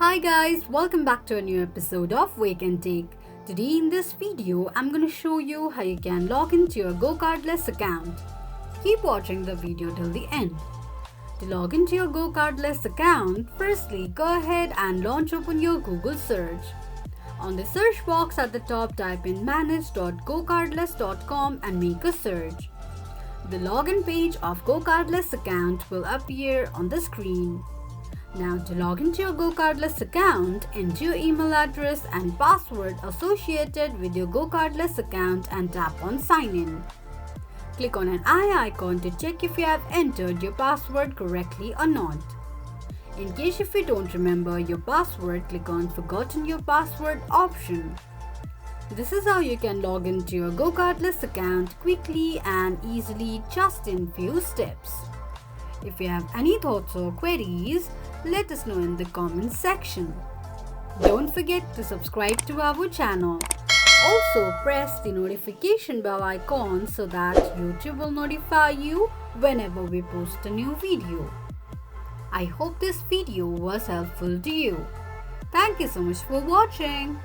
Hi guys, welcome back to a new episode of Wake&Tech. Today in this video, I'm going to show you how you can log into your Gocardless account. Keep watching the video till the end. To log into your Gocardless account, firstly go ahead and launch open your Google search. On the search box at the top, type in manage.gocardless.com and make a search. The login page of Gocardless account will appear on the screen. Now to log into your Gocardless account, enter your email address and password associated with your Gocardless account and tap on sign in. Click on an eye icon to check if you have entered your password correctly or not. In case if you don't remember your password, click on forgotten your password option. This is how you can log into your Gocardless account quickly and easily just in few steps. If you have any thoughts or queries, let us know in the comments section. Don't forget to subscribe to our channel. Also press the notification bell icon so that YouTube will notify you whenever we post a new video. I hope this video was helpful to you. Thank you so much for watching.